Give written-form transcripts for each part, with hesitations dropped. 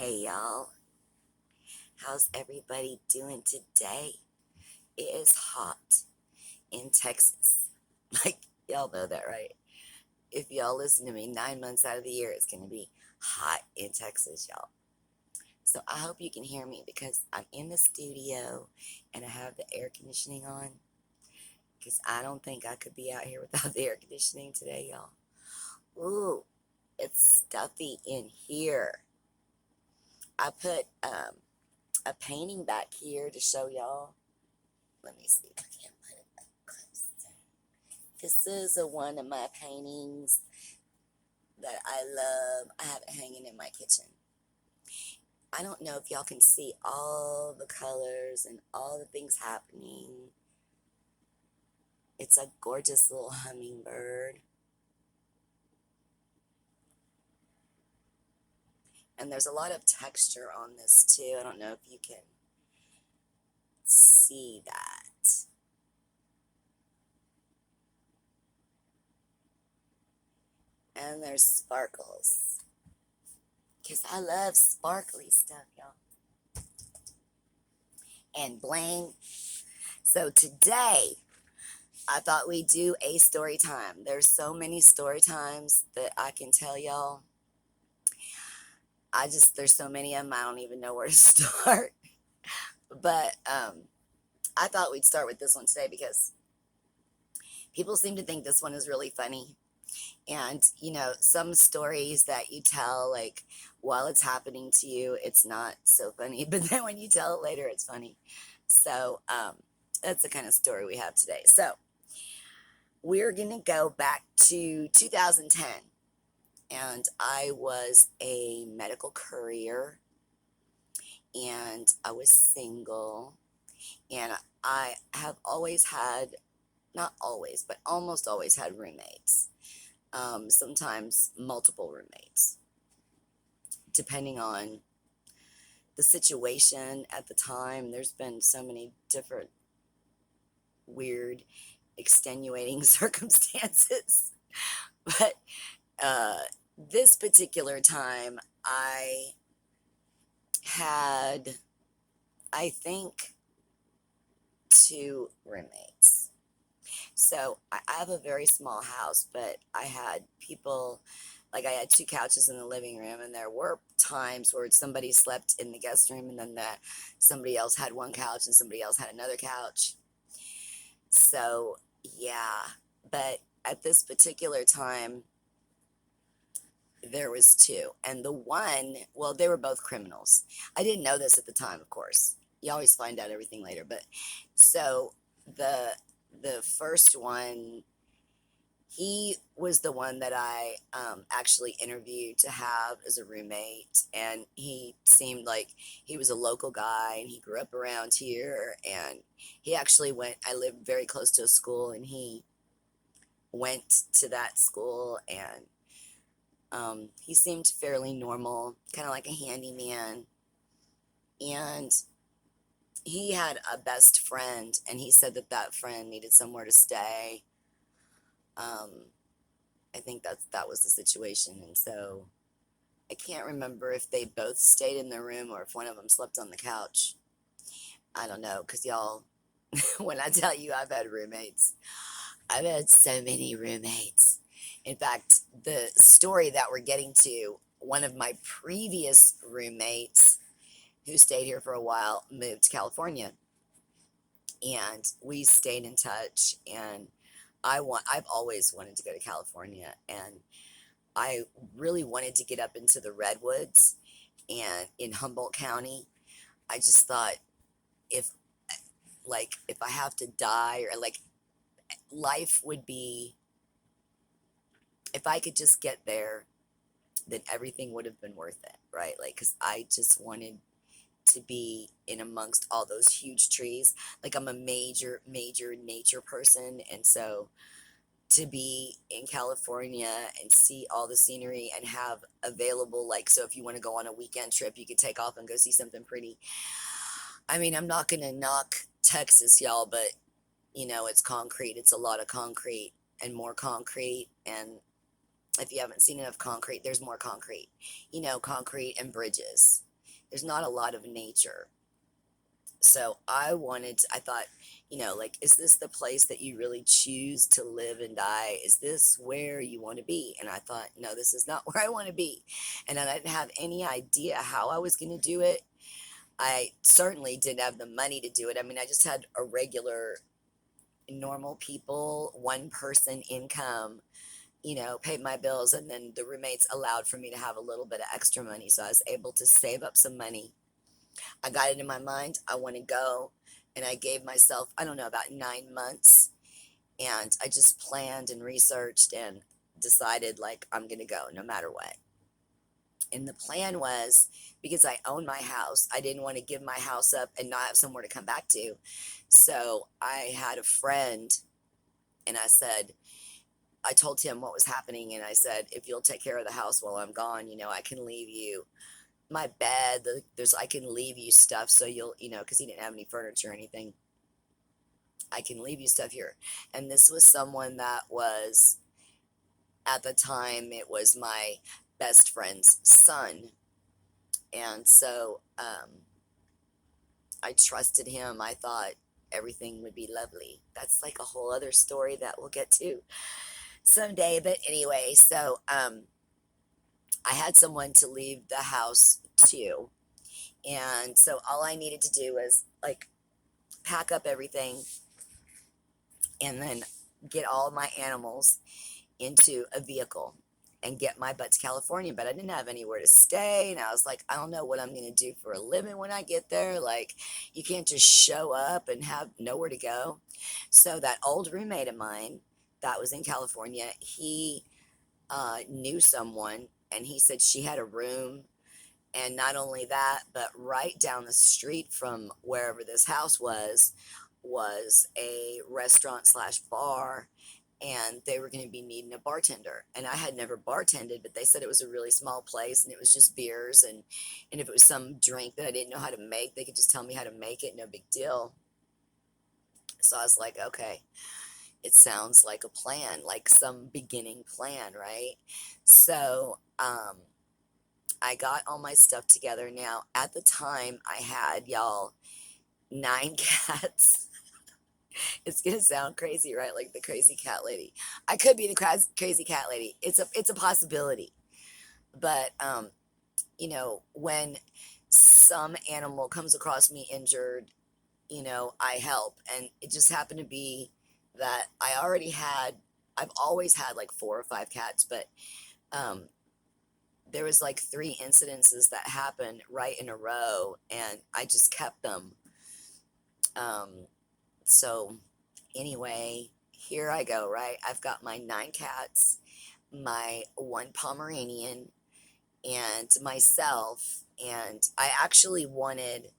Hey y'all, how's everybody doing today? It is hot in Texas. Like, y'all know that, right? If y'all listen to me, 9 months out of the year, it's going to be hot in Texas, y'all. So I hope you can hear me because I'm in the studio and I have the air conditioning on because I don't think I could be out here without the air conditioning today, y'all. Ooh, it's stuffy in here. I put a painting back here to show y'all. Let me see if I can put it up closer. This is one of my paintings that I love. I have it hanging in my kitchen. I don't know if y'all can see all the colors and all the things happening. It's a gorgeous little hummingbird. And there's a lot of texture on this too. I don't know if you can see that. And there's sparkles. Because I love sparkly stuff, y'all. And bling. So today, I thought we'd do a story time. There's so many story times that I can tell y'all. There's so many of them, I don't even know where to start. But I thought we'd start with this one today because people seem to think this one is really funny. And, some stories that you tell, like, while it's happening to you, it's not so funny. But then when you tell it later, it's funny. So that's the kind of story we have today. So we're going to go back to 2010. And I was a medical courier. And I was single. And I have always had, not always, but almost always had roommates. Sometimes multiple roommates, depending on the situation at the time. There's been so many different weird, extenuating circumstances. But this particular time, I had, I think, two roommates. So I have a very small house, but I had people, like I had two couches in the living room, and there were times where somebody slept in the guest room, and then somebody else had one couch and somebody else had another couch. So yeah, but at this particular time, there was two, and the one, well, they were both criminals. I didn't know this at the time, of course. You always find out everything later, but so the first one, he was the one that I actually interviewed to have as a roommate. And he seemed like he was a local guy and he grew up around here. And he actually I lived very close to a school, and he went to that school. And he seemed fairly normal, kind of like a handyman. And he had a best friend, and he said that friend needed somewhere to stay. I think that was the situation. And so I can't remember if they both stayed in the room or if one of them slept on the couch. I don't know, because y'all, when I tell you I've had roommates, I've had so many roommates. In fact, the story that we're getting to, one of my previous roommates who stayed here for a while moved to California, and we stayed in touch. And I've always wanted to go to California, and I really wanted to get up into the redwoods and in Humboldt County. I just thought, if if I have to die, or like, life would be, if I could just get there, then everything would have been worth it, right? Like, because I just wanted to be in amongst all those huge trees. Like, I'm a major nature person, and so to be in California and see all the scenery and have available, like, so if you want to go on a weekend trip, you could take off and go see something pretty. I mean, I'm not going to knock Texas, y'all, but it's concrete. It's a lot of concrete and more concrete. And if you haven't seen enough concrete, there's more concrete, concrete and bridges. there's not a lot of nature. So I thought, like, is this the place that you really choose to live and die? Is this where you want to be? And I thought, no, this is not where I want to be. And I didn't have any idea how I was going to do it. I certainly didn't have the money to do it. I mean, I just had a regular, normal people, one person income, paid my bills. And then the roommates allowed for me to have a little bit of extra money. So I was able to save up some money. I got it in my mind, I want to go. And I gave myself, I don't know, about 9 months. And I just planned and researched and decided, like, I'm going to go no matter what. And the plan was, because I own my house, I didn't want to give my house up and not have somewhere to come back to. So I had a friend, and I told him what was happening. And I said, if you'll take care of the house while I'm gone, I can leave you my bed. I can leave you stuff. So you'll, because he didn't have any furniture or anything. I can leave you stuff here. And this was someone that was, at the time, it was my best friend's son. And so I trusted him. I thought everything would be lovely. That's like a whole other story that we'll get to someday. But anyway, so I had someone to leave the house to. And so all I needed to do was, like, pack up everything and then get all my animals into a vehicle and get my butt to California. But I didn't have anywhere to stay. And I was like, I don't know what I'm going to do for a living when I get there. Like, you can't just show up and have nowhere to go. So that old roommate of mine that was in California, he knew someone, and he said she had a room. And not only that, but right down the street from wherever this house was a restaurant slash bar, and they were going to be needing a bartender. And I had never bartended, but they said it was a really small place and it was just beers. And if it was some drink that I didn't know how to make, they could just tell me how to make it, no big deal. So I was like, okay, it sounds like a plan, like some beginning plan, right? So, I got all my stuff together. Now, at the time, I had, y'all, 9 cats. It's gonna sound crazy, right? Like the crazy cat lady. I could be the crazy cat lady. It's a possibility. But when some animal comes across me injured, I help. And it just happened to be that I've always had like 4 or 5 cats, but um, there was like 3 incidences that happened right in a row, and I just kept them. Um, so anyway, here I go, right? I've got my 9 cats, my one Pomeranian, and myself. And I actually wanted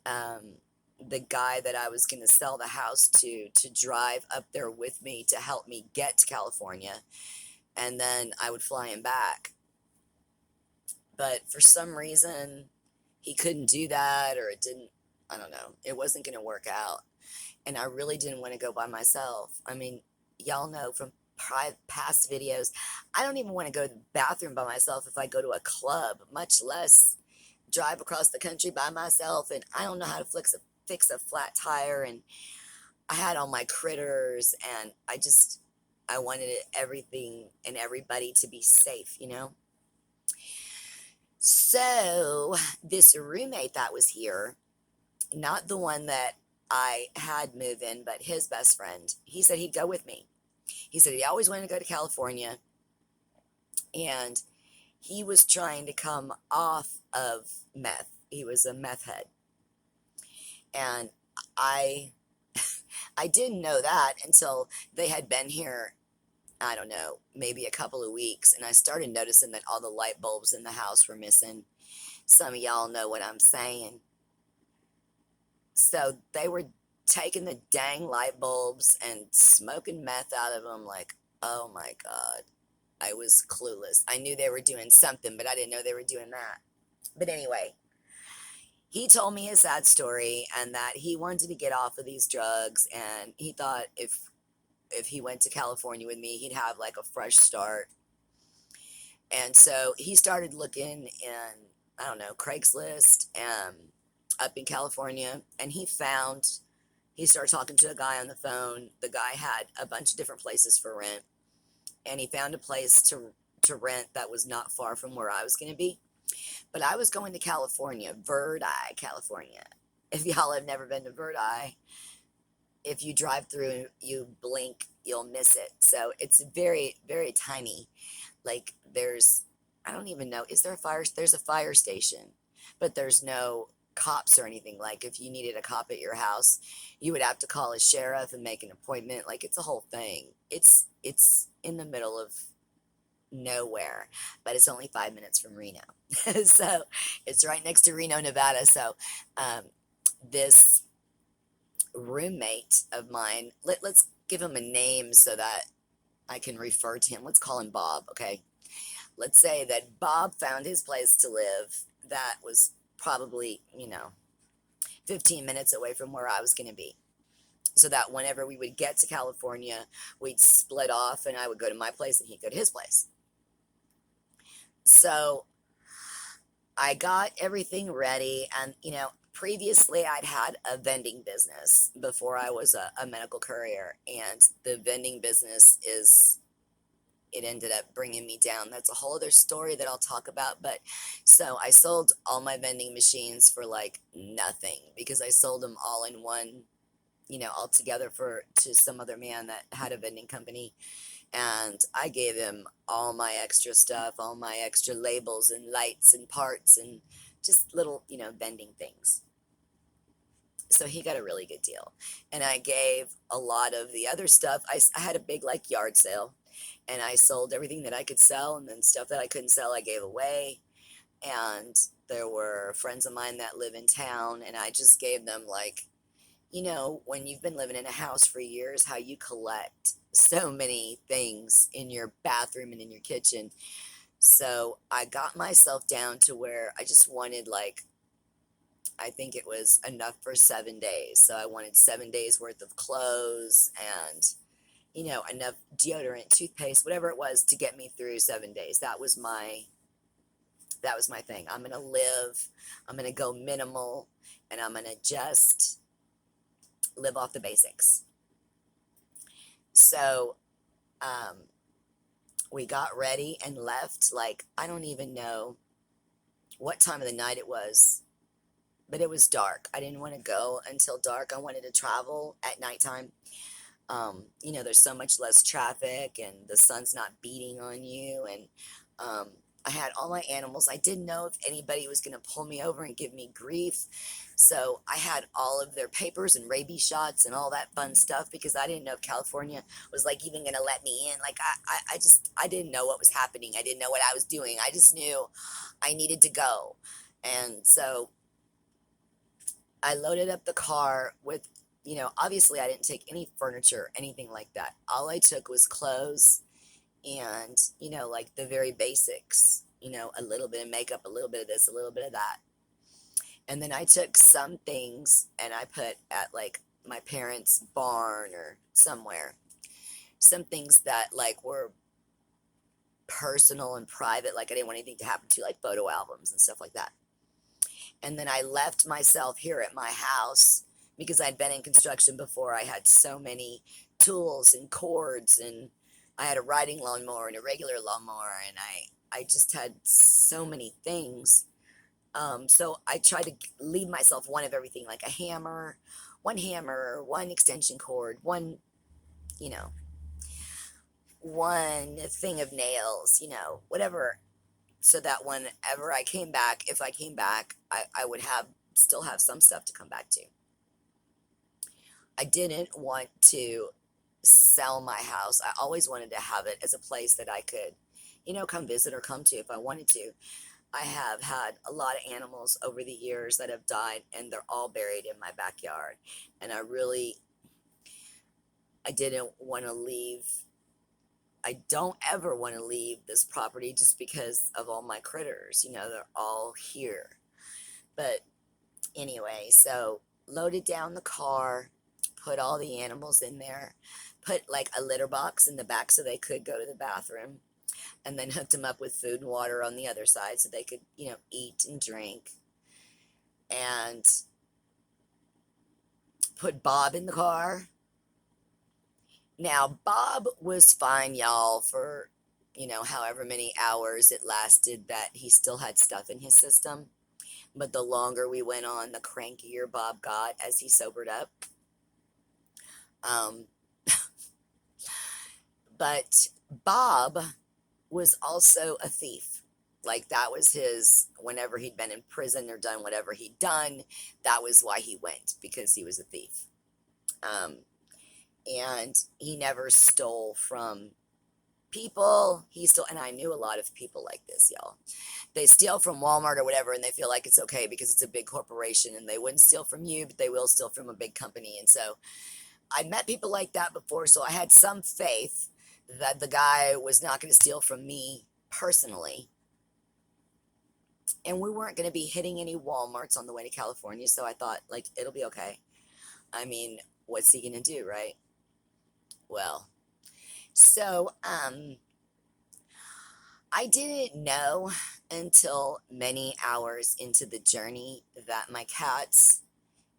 um, the guy that I was going to sell the house to drive up there with me to help me get to California. And then I would fly him back. But for some reason, he couldn't do that, or it didn't, I don't know, it wasn't going to work out. And I really didn't want to go by myself. I mean, y'all know from past videos, I don't even want to go to the bathroom by myself if I go to a club, much less drive across the country by myself. And I don't know how to fix a flat tire. And I had all my critters, and I wanted everything and everybody to be safe. So this roommate that was here, not the one that I had move in, but his best friend, he said he'd go with me. He said he always wanted to go to California, and he was trying to come off of meth. He was a meth head. And I I didn't know that until they had been here, I don't know, maybe a couple of weeks, and I started noticing that all the light bulbs in the house were missing. Some of y'all know what I'm saying. So they were taking the dang light bulbs and smoking meth out of them. Like, oh my God. I was clueless. I knew they were doing something, but I didn't know they were doing that. But anyway, he told me his sad story, and that he wanted to get off of these drugs, and he thought if he went to California with me, he'd have like a fresh start. And so he started looking in I don't know, Craigslist, up in California, and he started talking to a guy on the phone. The guy had a bunch of different places for rent, and he found a place to rent that was not far from where I was going to be. But I was going to California, Verdi, California. If y'all have never been to Verdi, if you drive through and you blink, you'll miss it. So it's very, very tiny. Like I don't even know, is there a fire? There's a fire station, but there's no cops or anything. Like if you needed a cop at your house, you would have to call a sheriff and make an appointment. Like it's a whole thing. It's in the middle of nowhere, but it's only 5 minutes from Reno. So it's right next to Reno, Nevada. So um, this roommate of mine, let's give him a name so that I can refer to him. Let's call him Bob, okay? Let's say that Bob found his place to live that was probably, 15 minutes away from where I was going to be. So that whenever we would get to California, we'd split off and I would go to my place and he'd go to his place. So I got everything ready, and previously I'd had a vending business before I was a medical courier, and the vending business it ended up bringing me down. That's a whole other story that I'll talk about. But so I sold all my vending machines for like nothing, because I sold them all in one, all together to some other man that had a vending company. And I gave him all my extra stuff, all my extra labels and lights and parts and just little, vending things. So he got a really good deal. And I gave a lot of the other stuff. I had a big like yard sale, and I sold everything that I could sell, and then stuff that I couldn't sell I gave away. And there were friends of mine that live in town, and I just gave them like, when you've been living in a house for years, how you collect so many things in your bathroom and in your kitchen. So I got myself down to where I just wanted like, I think it was enough for 7 days. So I wanted 7 days worth of clothes and, enough deodorant, toothpaste, whatever it was to get me through 7 days. That was my thing. I'm going to go minimal, and I'm going to just live off the basics. So we got ready and left. Like, I don't even know what time of the night it was, but it was dark. I didn't want to go until dark. I wanted to travel at nighttime. There's so much less traffic and the sun's not beating on you. And I had all my animals. I didn't know if anybody was going to pull me over and give me grief. So I had all of their papers and rabies shots and all that fun stuff, because I didn't know if California was like even going to let me in. Like I didn't know what was happening. I didn't know what I was doing. I just knew I needed to go. And so I loaded up the car with, obviously I didn't take any furniture, anything like that. All I took was clothes and, like the very basics, a little bit of makeup, a little bit of this, a little bit of that. And then I took some things and I put at like my parents' barn or somewhere, some things that like were personal and private. Like I didn't want anything to happen to, like photo albums and stuff like that. And then I left myself here at my house because I'd been in construction before. I had so many tools and cords, and I had a riding lawnmower and a regular lawnmower, and I just had so many things. So I tried to leave myself one of everything, like a hammer, one extension cord, you know, one thing of nails, whatever, so that whenever I came back, if I came back, I would still have some stuff to come back to. I didn't want to sell my house. I always wanted to have it as a place that I could, come visit or come to if I wanted to. I have had a lot of animals over the years that have died, and they're all buried in my backyard. And I didn't want to leave. I don't ever want to leave this property just because of all my critters. They're all here. But anyway, so loaded down the car, put all the animals in there, put like a litter box in the back so they could go to the bathroom. and then hooked them up with food and water on the other side so they could, eat and drink. And put Bob in the car. Now, Bob was fine, y'all, for, however many hours it lasted that he still had stuff in his system. But the longer we went on, the crankier Bob got as he sobered up. Um, but Bob was also a thief. Like, that was his, whenever he'd been in prison or done whatever he'd done, that was why he went, because he was a thief. Um, and he never stole from people. He stole, and I knew a lot of people like this, y'all. They steal from Walmart or whatever, and they feel like it's okay because it's a big corporation, and they wouldn't steal from you, but they will steal from a big company. And so I'd met people like that before, so I had some faith that the guy was not going to steal from me personally. And we weren't going to be hitting any Walmarts on the way to California, so I thought, like, it'll be okay. I mean, what's he going to do, right? Well, so I didn't know until many hours into the journey that my cats,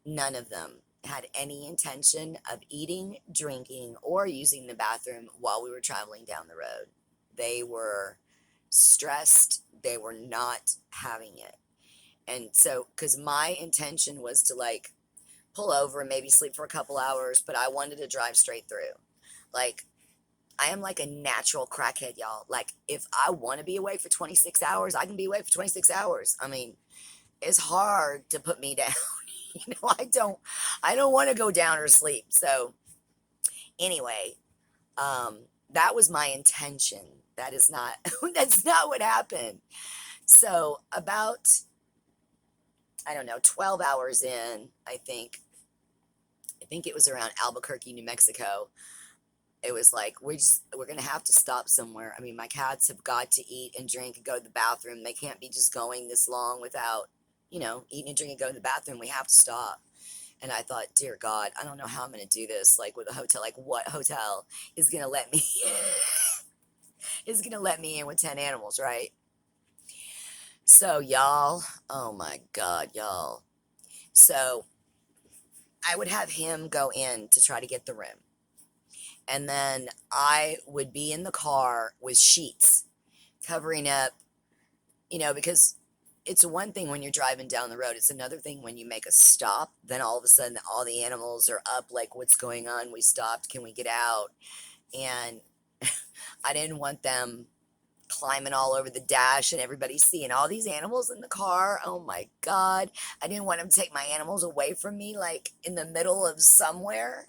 none of them, had any intention of eating, drinking, or using the bathroom while we were traveling down the road. They were stressed. They were not having it. And so, because my intention was to like pull over and maybe sleep for a couple hours, but I wanted to drive straight through. Like, I am like a natural crackhead, y'all. Like, if I want to be awake for 26 hours, I can be awake for 26 hours. I mean, it's hard to put me down. I don't want to go down or sleep. So anyway, that was my intention. That is not, that's not what happened. So about, I don't know, 12 hours in, I think it was around Albuquerque, New Mexico. It was like, we're gonna have to stop somewhere. I mean, my cats have got to eat and drink and go to the bathroom. They can't be just going this long without, eating and drinking and going to the bathroom. We have to stop. And I thought, dear God, I don't know how I'm gonna do this. Like with a hotel, like what hotel is gonna let me is gonna let me in with 10 animals, right? So y'all, oh my God, y'all. So I would have him go in to try to get the room. And then I would be in the car with sheets covering up, because it's one thing when you're driving down the road. It's another thing when you make a stop. Then all of a sudden, all the animals are up. Like, what's going on? We stopped. Can we get out? And I didn't want them climbing all over the dash and everybody seeing all these animals in the car. Oh my God. I didn't want them to take my animals away from me, like in the middle of somewhere.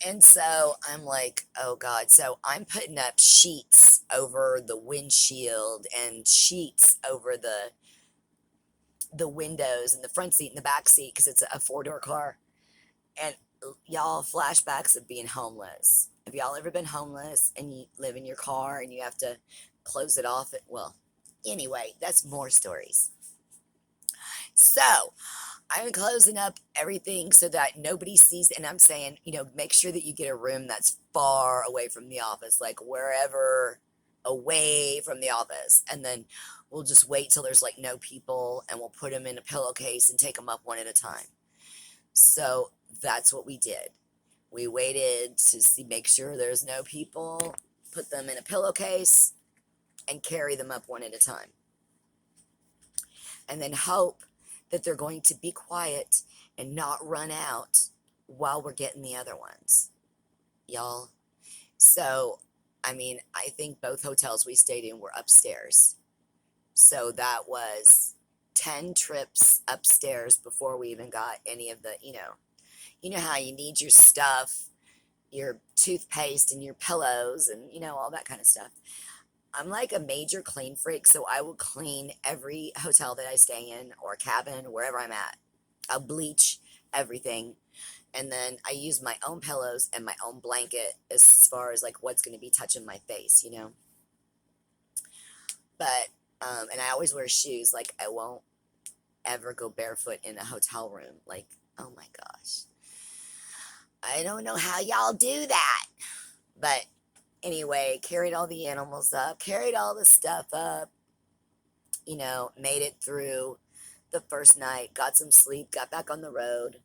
And so I'm like, oh God. So I'm putting up sheets over the windshield and sheets over the windows and the front seat and the back seat because it's a four-door car. And y'all, flashbacks of being homeless. Have y'all ever been homeless and you live in your car and you have to close it off? Well, anyway, that's more stories. So I'm closing up everything so that nobody sees. And I'm saying, make sure that you get a room that's far away from the office, like wherever away from the office. And then we'll just wait till there's like no people and we'll put them in a pillowcase and take them up one at a time. So that's what we did. We waited to make sure there's no people, put them in a pillowcase, and carry them up one at a time. And then hope that they're going to be quiet and not run out while we're getting the other ones. Y'all. So, I mean, I think both hotels we stayed in were upstairs. So that was 10 trips upstairs before we even got any of the, you know how you need your stuff, your toothpaste and your pillows and, all that kind of stuff. I'm like a major clean freak, so I will clean every hotel that I stay in or cabin, wherever I'm at. I'll bleach everything. And then I use my own pillows and my own blanket as far as like what's going to be touching my face, But, and I always wear shoes. Like, I won't ever go barefoot in a hotel room. Like, oh my gosh. I don't know how y'all do that. But Anyway, carried all the animals up, carried all the stuff up, made it through the first night, got some sleep, got back on the road.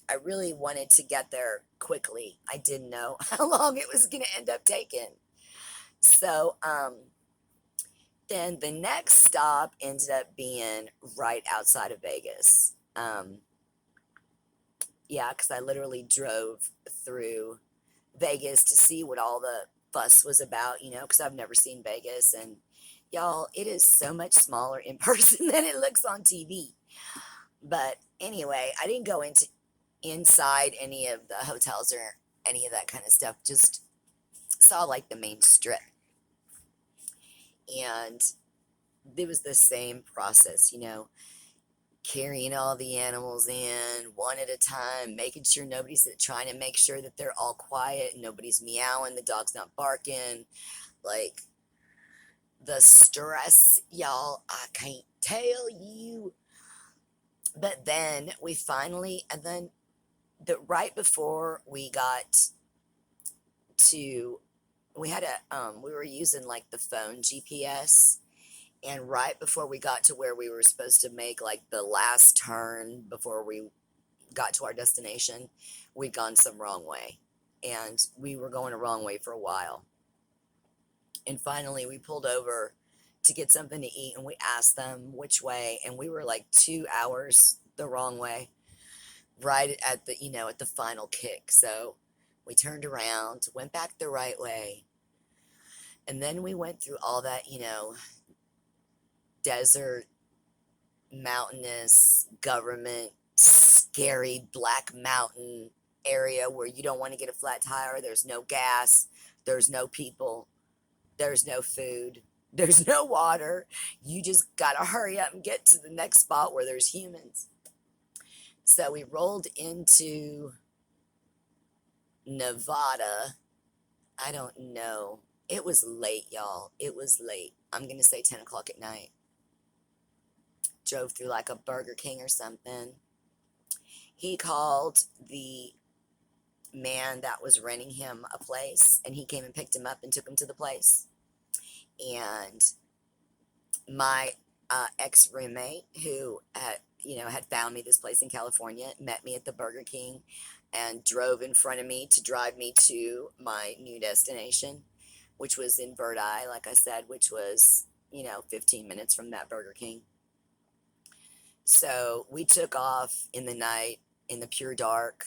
I really wanted to get there quickly. I didn't know how long it was going to end up taking. So, then the next stop ended up being right outside of Vegas. Yeah, because I literally drove through Vegas to see what all the fuss was about, because I've never seen Vegas. And y'all, it is so much smaller in person than it looks on TV. But anyway, I didn't go inside any of the hotels or any of that kind of stuff. Just saw like the main strip. And it was the same process, carrying all the animals in one at a time, making sure nobody's trying to make sure that they're all quiet and nobody's meowing, the dog's not barking. Like the stress, y'all, I can't tell you. But then and then right before we got to, we were using like the phone GPS. And right before we got to where we were supposed to make like the last turn before we got to our destination, we'd gone some wrong way. And we were going a wrong way for a while. And finally, we pulled over to get something to eat and we asked them which way. And we were like 2 hours the wrong way, right at the final kick. So we turned around, went back the right way. And then we went through all that, desert, mountainous, government, scary black mountain area where you don't want to get a flat tire. There's no gas, there's no people, there's no food, there's no water. You just gotta hurry up and get to the next spot where there's humans. So we rolled into Nevada. I don't know. It was late, y'all. It was late. I'm gonna say 10 o'clock at night. Drove through like a Burger King or something. He called the man that was renting him a place, and he came and picked him up and took him to the place. And my ex roommate, who had found me this place in California, met me at the Burger King and drove in front of me to drive me to my new destination, which was in Bird Eye, like I said, which was 15 minutes from that Burger King. So we took off in the night, in the pure dark.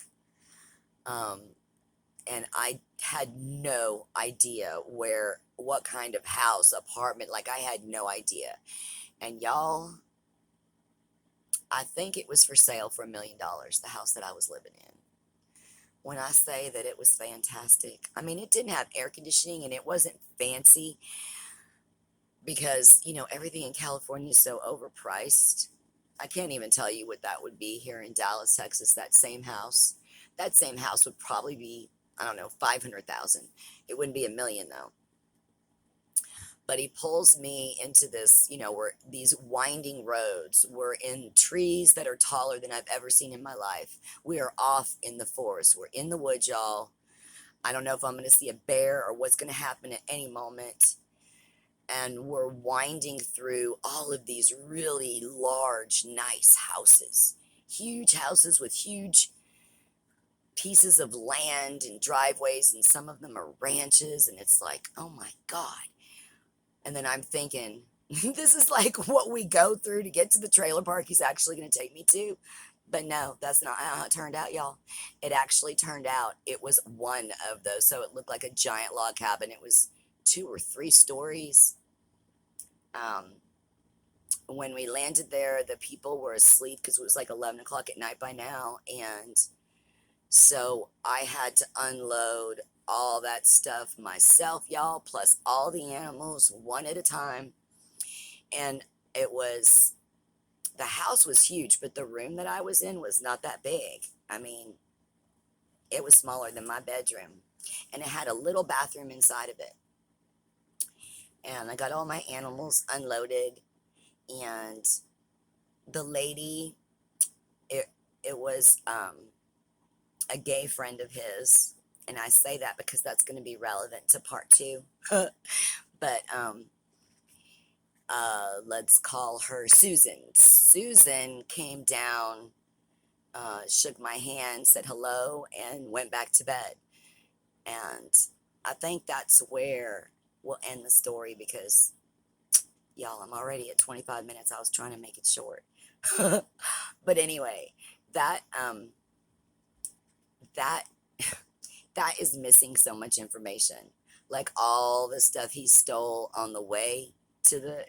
And I had no idea what kind of house, apartment, like I had no idea. And y'all, I think it was for sale for $1 million, the house that I was living in. When I say that it was fantastic, I mean, it didn't have air conditioning and it wasn't fancy because, everything in California is so overpriced. I can't even tell you what that would be here in Dallas, Texas, that same house. That same house would probably be, I don't know, 500,000. It wouldn't be $1 million though. But he pulls me into this, where these winding roads. We're in trees that are taller than I've ever seen in my life. We are off in the forest. We're in the woods, y'all. I don't know if I'm going to see a bear or what's going to happen at any moment. And we're winding through all of these really large, nice houses. Huge houses with huge pieces of land and driveways, and some of them are ranches. And it's like, oh my God. And then I'm thinking, this is like what we go through to get to the trailer park he's actually going to take me to. But no, that's not how it turned out, y'all. It actually turned out it was one of those. So it looked like a giant log cabin. It was 2 or 3 stories. When we landed there, the people were asleep because it was like 11 o'clock at night by now. And so I had to unload all that stuff myself, y'all, plus all the animals one at a time. And the house was huge, but the room that I was in was not that big. I mean, it was smaller than my bedroom. And it had a little bathroom inside of it. And I got all my animals unloaded. And the lady, it was a gay friend of his, And I say that because that's going to be relevant to part two. But let's call her Susan. Susan came down, shook my hand, said hello, and went back to bed. And I think that's where we'll end the story because, y'all, I'm already at 25 minutes. I was trying to make it short. But anyway, that that that is missing so much information. Like all the stuff he stole on the way to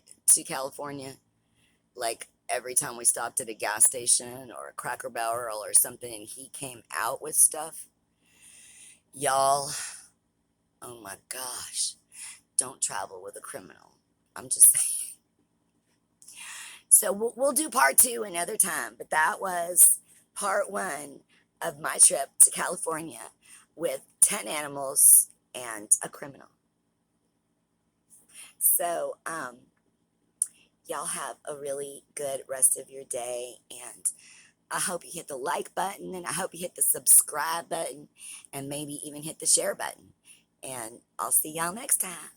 California. Like every time we stopped at a gas station or a Cracker Barrel or something, and he came out with stuff. Y'all, oh my gosh, don't travel with a criminal. I'm just saying. So we'll do part two another time. But that was part one of my trip to California with 10 animals and a criminal. So, y'all have a really good rest of your day. And I hope you hit the like button, and I hope you hit the subscribe button, and maybe even hit the share button. And I'll see y'all next time.